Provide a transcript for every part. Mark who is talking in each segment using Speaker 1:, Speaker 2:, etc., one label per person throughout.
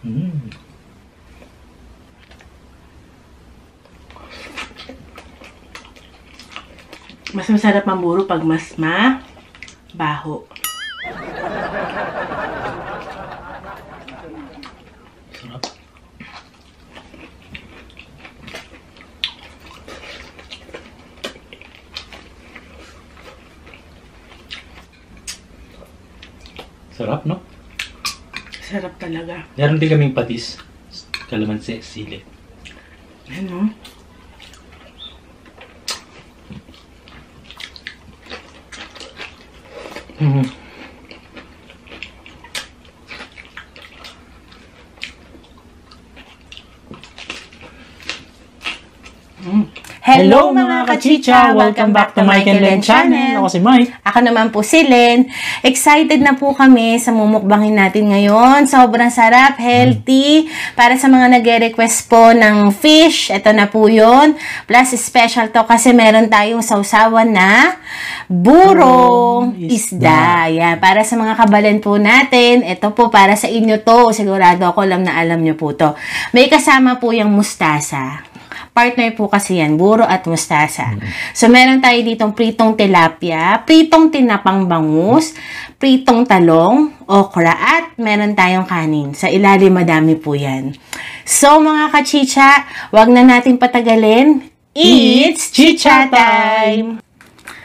Speaker 1: Mm.
Speaker 2: Mas masarap mamburo pag mas mabaho.
Speaker 1: Sarap. Sarap, no?
Speaker 2: Sarap talaga.
Speaker 1: Meron din kaming patis. Kalamansi, sili.
Speaker 2: Ano?
Speaker 1: Mm.
Speaker 2: Hello mga kachicha! Welcome back to Michael Len Channel.
Speaker 1: Ako si Mike.
Speaker 2: Ako naman po si Len. Excited na po kami sa mumukbangin natin ngayon. Sobrang sarap, healthy. Para sa mga nagre-request po ng fish, ito na po yun. Plus special to kasi meron tayong sausawan na burong isda. Yan. Para sa mga kabalen po natin, ito po para sa inyo to. Sigurado ako alam na alam nyo po to. May kasama po yung mustasa. Partner po kasi yan, buro at mustasa. So, meron tayo ditong pritong tilapia, pritong tinapang bangus, pritong talong, okra, at meron tayong kanin. Sa ilalim, madami po yan. So, mga kachicha, wag na natin patagalin. It's chicha time!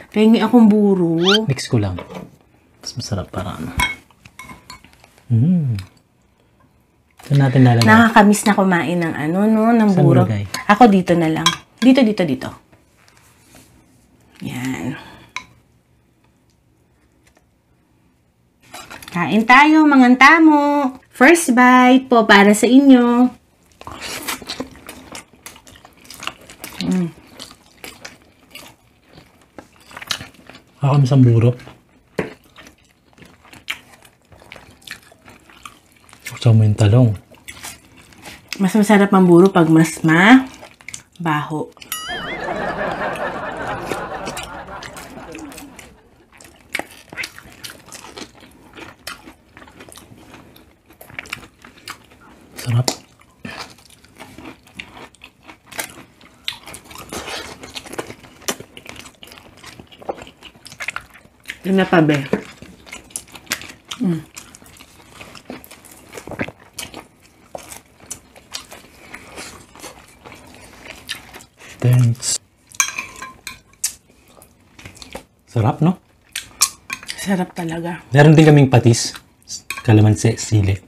Speaker 2: Pengi akong buro.
Speaker 1: Mix ko lang. Mas masarap para ano. Mm. Saan natin lalagay?
Speaker 2: Nakakamiss na kumain ng ano, no, ng
Speaker 1: Saan
Speaker 2: buro.
Speaker 1: lagay?
Speaker 2: Ako dito na lang. Dito. Yan. Kain tayo, mga tamo. First bite po para sa inyo.
Speaker 1: Ako isang buro. Gusto mo yung talong.
Speaker 2: Mas masarap ang buro pag mas mabaho.
Speaker 1: Sarap.
Speaker 2: Yun na pa, be.
Speaker 1: Thanks. Sarap, no?
Speaker 2: Sarap talaga.
Speaker 1: Meron din kaming patis. Kalamansi, sili.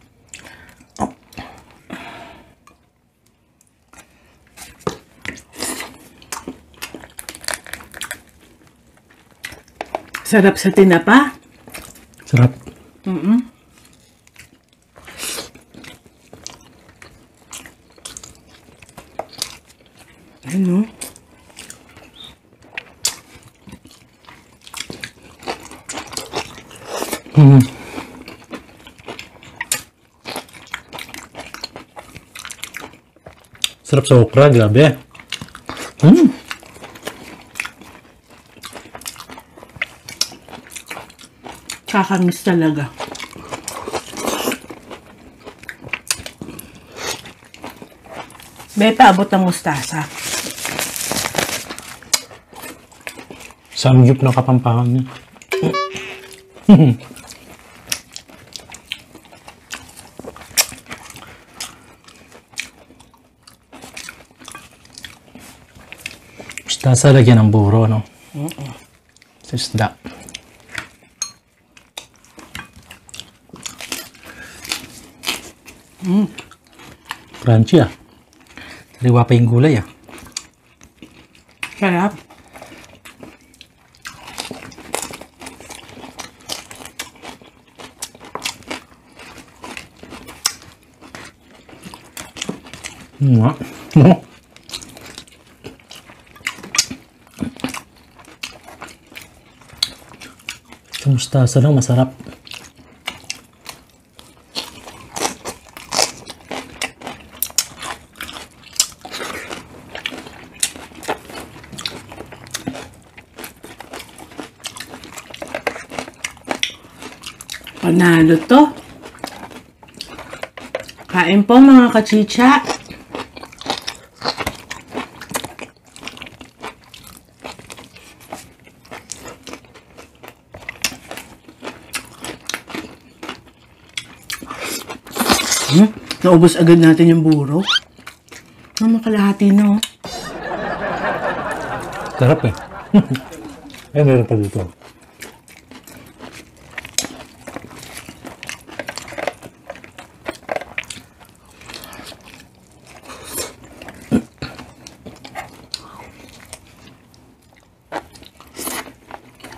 Speaker 2: Sarap sa tinapa.
Speaker 1: Sarap.
Speaker 2: Ano?
Speaker 1: Mm. Sarap sa okra, grabe. Mm.
Speaker 2: Kakamis talaga. Beta, abot ng mustasa.
Speaker 1: Samgyup ng Kapampangan niya. Mustasa lagyan ng buro, no? Sa isda. Crunchy, ah. Sariwa pa yung gulay, ah.
Speaker 2: Sarap.
Speaker 1: Nga. Sa mustasa lang, masarap.
Speaker 2: Panalo to. Kain po mga kachicha. Naubos agad natin yung buro. Makalahati na, oh.
Speaker 1: Sarap eh. Ay, meron pa dito.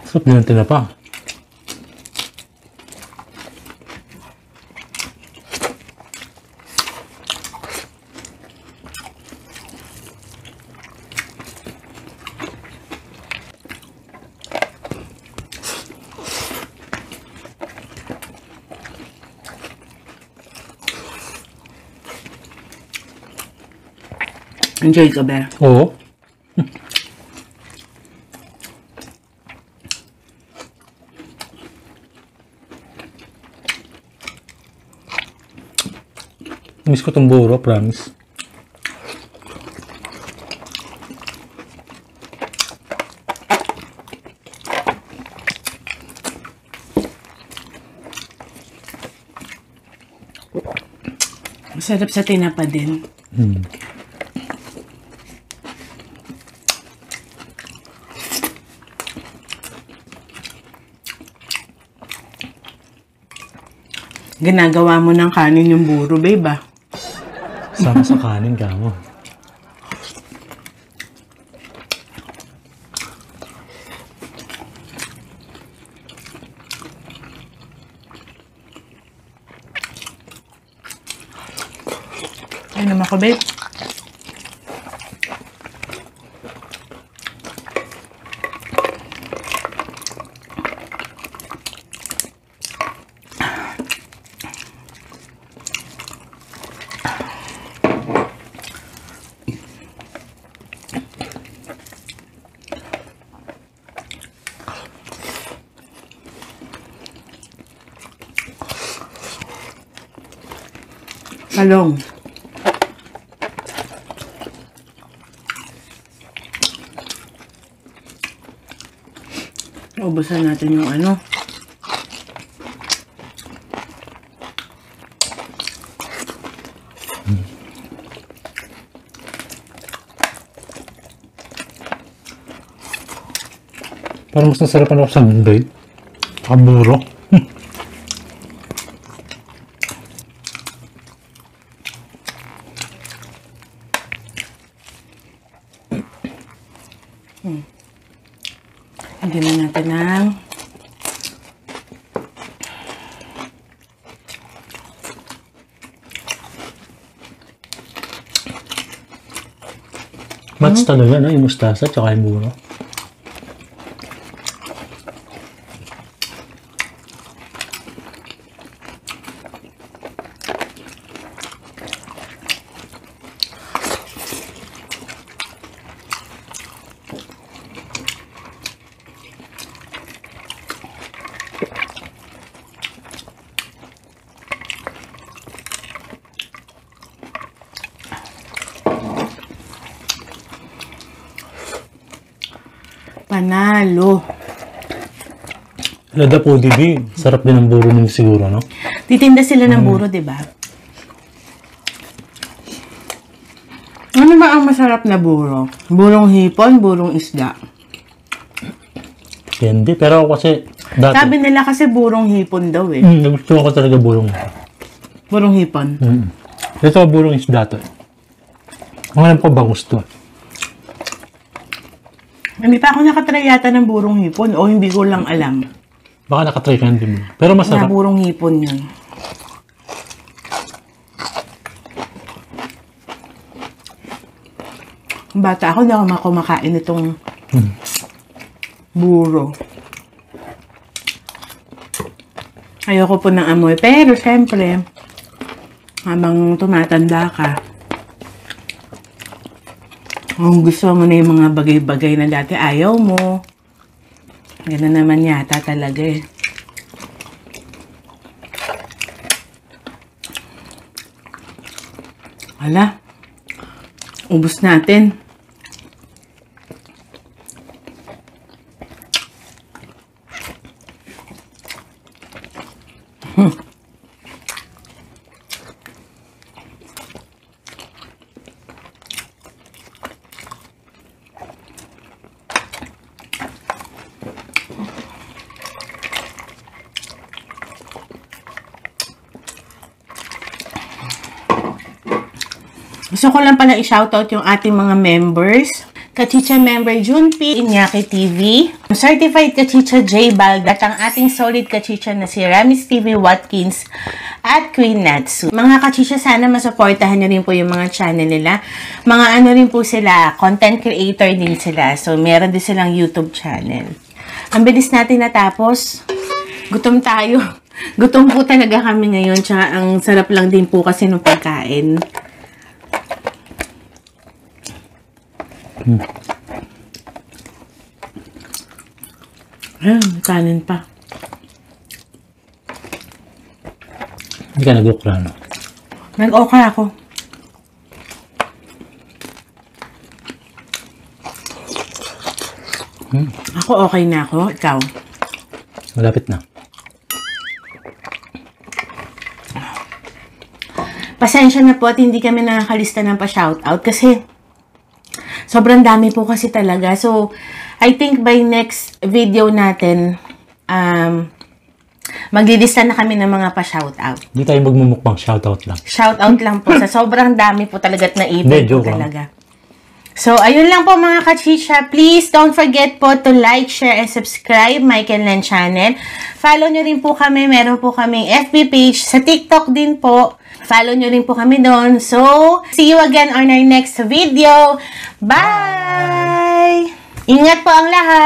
Speaker 1: Sarap din ang tinapa.
Speaker 2: Enjoy ka ba?
Speaker 1: Oo. Miss ko tong buro, promise.
Speaker 2: Masarap sa tinapa din. Ginagawa mo ng kanin yung buro, babe, ah.
Speaker 1: Sama sa kanin ka mo.
Speaker 2: Ay naman ko, babe. Talong. Ubusan natin yung ano.
Speaker 1: Parang mas nasarapan ako sa Monday. Kaburo.
Speaker 2: Lagyan na natin ng
Speaker 1: Match talaga, no? Yung mustasa tsaka yung buro.
Speaker 2: panalo.
Speaker 1: Lada po, Dibi. Sarap din ang buro nyo siguro, no?
Speaker 2: Titinda sila ng buro, di ba? Ano ba ang masarap na buro? Burong hipon, burong isda.
Speaker 1: Hindi, pero ako kasi dati.
Speaker 2: Sabi nila kasi burong hipon daw eh.
Speaker 1: Gusto ko talaga burong.
Speaker 2: Burong hipon.
Speaker 1: Ito burong isda to. Ang alam ko bangus to.
Speaker 2: Hindi pa ako nakatry yata ng burong hipon o hindi ko lang alam.
Speaker 1: Baka nakatry ka din. Pero
Speaker 2: Na
Speaker 1: masarap.
Speaker 2: burong hipon yun. Bata ako, hindi ako kumakain itong buro. Ayoko po ng amoy. Pero syempre, habang tumatanda ka, kung gusto mo na yung mga bagay-bagay na dati ayaw mo, gano'n naman yata talaga eh. Hala. Ubus natin. Gusto ko lang pala i-shoutout yung ating mga members. Kachicha member Junpei, Iñaki TV, Certified Kachicha J. Balda, at ang ating solid kachicha na si Ramis TV Watkins at Queen Natsu. Mga kachicha, sana masuportahan nyo rin po yung mga channel nila. Mga ano rin po sila, content creator din sila. So, meron din silang YouTube channel. Ang bilis natin natapos. Gutom tayo. Gutom po talaga kami ngayon. Tsaka ang sarap lang din po kasi ng pagkain. May kanin pa.
Speaker 1: Hindi ka nag-okra, no?
Speaker 2: Nag-okra ako. Ako okay na ako. Ikaw?
Speaker 1: Malapit na.
Speaker 2: Pasensya na po at hindi kami nakakalista ng pa-shoutout kasi sobrang dami po kasi talaga. So, I think by next video natin, maglilista na kami ng mga pa-shoutout.
Speaker 1: Hindi tayo magmumukbang shoutout lang.
Speaker 2: Shoutout lang po. Sa sobrang dami po talaga at naipon po
Speaker 1: joke
Speaker 2: talaga. So, ayun lang po mga kachicha. Please don't forget po to like, share, and subscribe Michael Len channel. Follow nyo rin po kami. Meron po kaming FB page. Sa TikTok din po. Follow nyo rin po kami doon. So, see you again on our next video. Bye! Ingat po ang lahat!